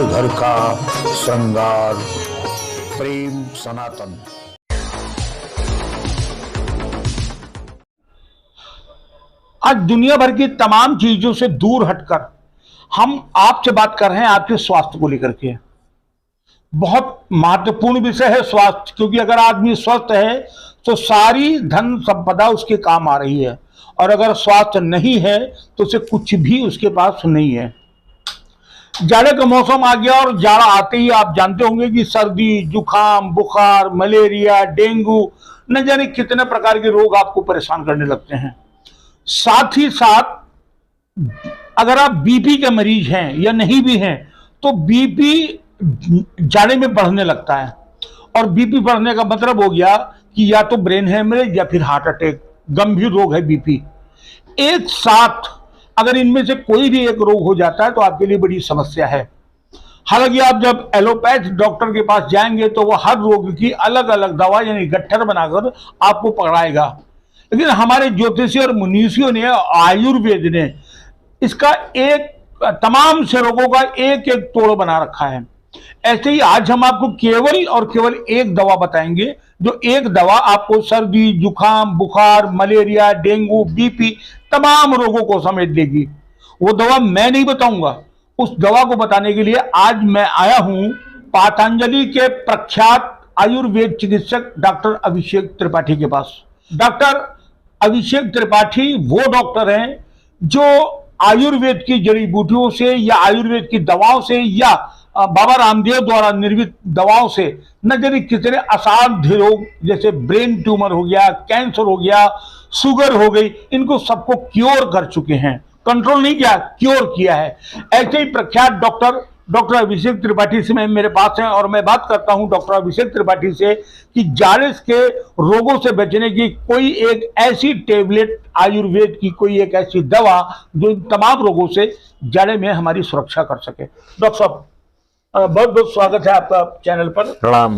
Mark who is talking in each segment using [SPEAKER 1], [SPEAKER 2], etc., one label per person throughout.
[SPEAKER 1] घर घर का श्रृंगार, प्रेम सनातन।
[SPEAKER 2] आज दुनिया भर की तमाम चीजों से दूर हटकर हम आपसे बात कर रहे हैं आपके स्वास्थ्य को लेकर के। बहुत महत्वपूर्ण विषय है स्वास्थ्य, क्योंकि अगर आदमी स्वस्थ है तो सारी धन संपदा उसके काम आ रही है, और अगर स्वास्थ्य नहीं है तो उसे कुछ भी उसके पास नहीं है। जाड़े का मौसम आ गया और जाड़ा आते ही आप जानते होंगे कि सर्दी, जुकाम, बुखार, मलेरिया, डेंगू, न जाने कितने प्रकार के रोग आपको परेशान करने लगते हैं। साथ ही साथ अगर आप बीपी के मरीज हैं या नहीं भी हैं तो बीपी जाड़े में बढ़ने लगता है, और बीपी बढ़ने का मतलब हो गया कि या तो ब्रेन हेमरेज या फिर हार्ट अटैक, गंभीर रोग है बीपी। एक साथ अगर इनमें से कोई भी एक रोग हो जाता है तो आपके लिए बड़ी समस्या है। हालांकि आप जब एलोपैथ डॉक्टर के पास जाएंगे तो वह हर रोग की अलग अलग दवा यानी गट्ठर बनाकर आपको पकड़ाएगा, लेकिन हमारे ज्योतिषी और मुनीषियों ने, आयुर्वेद ने इसका तमाम से रोगों का एक एक तोड़ बना रखा है। ऐसे ही आज हम आपको केवल और केवल एक दवा बताएंगे, जो एक दवा आपको सर्दी, जुकाम, बुखार, मलेरिया, डेंगू, बीपी तमाम रोगों को समेट लेगी। वो दवा मैं नहीं बताऊंगा, उस दवा को बताने के लिए आज मैं आया हूं पतंजलि के प्रख्यात आयुर्वेद चिकित्सक डॉक्टर अभिषेक त्रिपाठी के पास। डॉक्टर अभिषेक त्रिपाठी वो डॉक्टर हैं जो आयुर्वेद की जड़ी बूटियों से या आयुर्वेद की दवाओं से या बाबा रामदेव द्वारा निर्मित दवाओं से न जाने कितने असाध्य रोग, जैसे ब्रेन ट्यूमर हो गया, कैंसर हो गया, शुगर हो गई, इनको सबको क्योर कर चुके हैं। कंट्रोल नहीं किया, क्योर किया है। ऐसे ही प्रख्यात डॉक्टर अभिषेक त्रिपाठी से मेरे पास हैं, और मैं बात करता हूं डॉक्टर अभिषेक त्रिपाठी से कि जाड़े के रोगों से बचने की कोई एक ऐसी टेबलेट, आयुर्वेद की कोई एक ऐसी दवा जो इन तमाम रोगों से जाड़े में हमारी सुरक्षा कर सके। डॉक्टर साहब, बहुत बहुत स्वागत है आपका चैनल पर।
[SPEAKER 3] प्रणाम।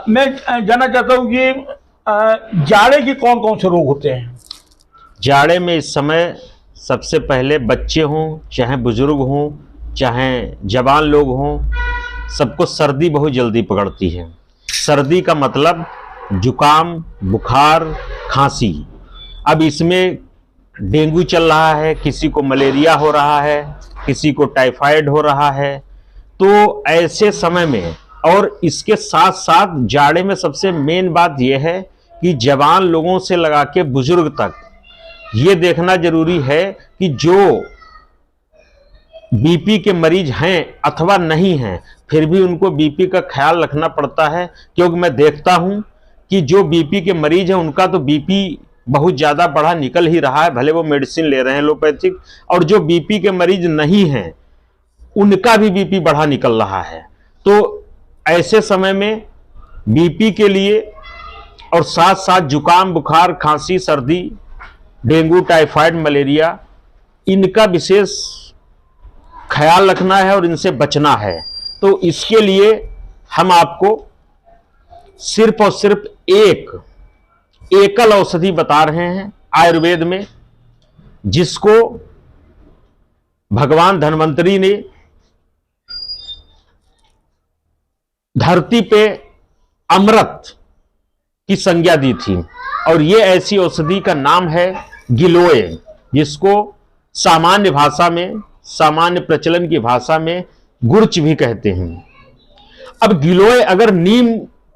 [SPEAKER 2] मैं जानना चाहता हूँ कि जाड़े के कौन कौन से रोग होते हैं?
[SPEAKER 3] जाड़े में इस समय सबसे पहले बच्चे हों, चाहे बुजुर्ग हों, चाहे जवान लोग हों, सबको सर्दी बहुत जल्दी पकड़ती है। सर्दी का मतलब जुकाम, बुखार, खांसी। अब इसमें डेंगू चल रहा है, किसी को मलेरिया हो रहा है, किसी को टाइफाइड हो रहा है। तो ऐसे समय में, और इसके साथ साथ जाड़े में सबसे मेन बात यह है कि जवान लोगों से लगा के बुजुर्ग तक ये देखना जरूरी है कि जो बीपी के मरीज हैं अथवा नहीं हैं, फिर भी उनको बीपी का ख्याल रखना पड़ता है, क्योंकि मैं देखता हूं कि जो बीपी के मरीज हैं उनका तो बीपी बहुत ज़्यादा बढ़ा निकल ही रहा है, भले वो मेडिसिन ले रहे हैं एलोपैथिक, और जो बीपी के मरीज नहीं हैं उनका भी बीपी बढ़ा निकल रहा है। तो ऐसे समय में बीपी के लिए और साथ साथ जुकाम, बुखार, खांसी, सर्दी, डेंगू, टाइफाइड, मलेरिया, इनका विशेष ख्याल रखना है और इनसे बचना है। तो इसके लिए हम आपको सिर्फ और सिर्फ एक एकल औषधि बता रहे हैं आयुर्वेद में, जिसको भगवान धन्वंतरी ने धरती पे अमृत की संज्ञा दी थी, और ये ऐसी औषधि का नाम है गिलोय, जिसको सामान्य भाषा में, सामान्य प्रचलन की भाषा में गुर्च भी कहते हैं। अब गिलोय अगर नीम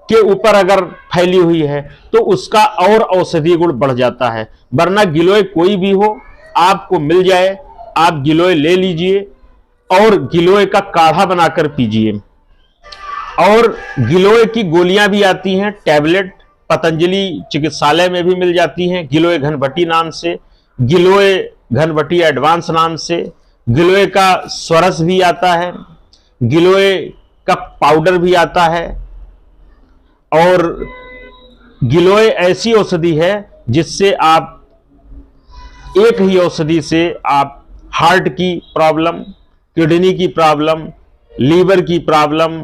[SPEAKER 3] के ऊपर अगर फैली हुई है तो उसका और औषधि गुण बढ़ जाता है, वरना गिलोय कोई भी हो आपको मिल जाए, आप गिलोय ले लीजिए और गिलोय का काढ़ा बनाकर पीजिए। और गिलोय की गोलियां भी आती हैं, टैबलेट, पतंजलि चिकित्सालय में भी मिल जाती हैं, गिलोय घनबटी नाम से, गिलोय घनबटी एडवांस नाम से। गिलोय का स्वरस भी आता है, गिलोय का पाउडर भी आता है। और गिलोय ऐसी औषधि है जिससे आप एक ही औषधि से आप हार्ट की प्रॉब्लम, किडनी की प्रॉब्लम, लीवर की प्रॉब्लम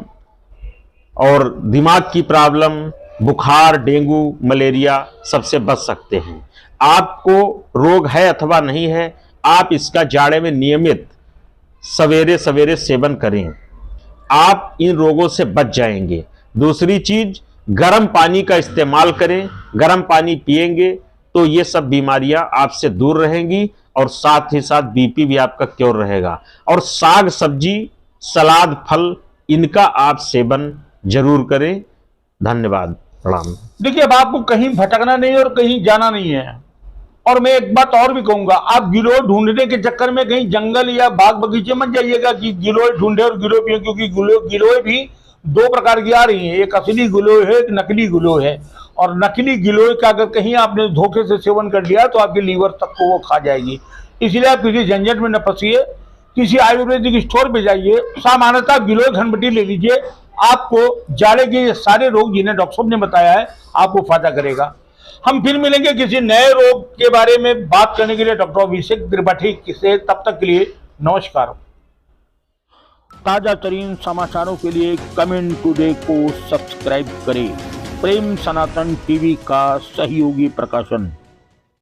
[SPEAKER 3] और दिमाग की प्रॉब्लम, बुखार, डेंगू, मलेरिया सबसे बच सकते हैं। आपको रोग है अथवा नहीं है, आप इसका जाड़े में नियमित सवेरे सवेरे सेवन करें। आप इन रोगों से बच जाएंगे। दूसरी चीज, गर्म पानी का इस्तेमाल करें। गर्म पानी पिएंगे तो ये सब बीमारियां आपसे दूर रहेंगी और साथ ही साथ बीपी भी आपका क्योर रहेगा। और साग सब्जी, सलाद, फल, इनका आप सेवन जरूर करें। धन्यवाद, प्रणाम।
[SPEAKER 2] देखिए, अब आपको कहीं भटकना नहीं और कहीं जाना नहीं है। और मैं एक बात और भी कहूंगा, आप गिलोय ढूंढने के चक्कर में कहीं जंगल या बाग बगीचे मत जाइएगा कि गिलोय ढूंढे और गिलोय पिए, क्योंकि गिलोय भी दो प्रकार की आ रही है, एक असली गिलोय है, एक नकली गिलोय है। और नकली गिलोय का अगर कहीं आपने धोखे से सेवन कर लिया तो आपके लीवर तक को वो खा जाएगी। इसलिए आप किसी झंझट में न फंसिए, किसी आयुर्वेदिक स्टोर पे जाइए, सामान्यतः गिलोय घनबटी ले लीजिए। आपको जाड़े के ये सारे रोग जिन्हें डॉक्टर साहब ने बताया है, आपको फायदा करेगा। हम फिर मिलेंगे किसी नए रोग के बारे में बात करने के लिए डॉक्टर अभिषेक त्रिपाठी से। तब तक के लिए नमस्कार। ताजा तरीन समाचारों के लिए कमेंट टुडे को सब्सक्राइब करें। प्रेम सनातन टीवी का सहयोगी प्रकाशन।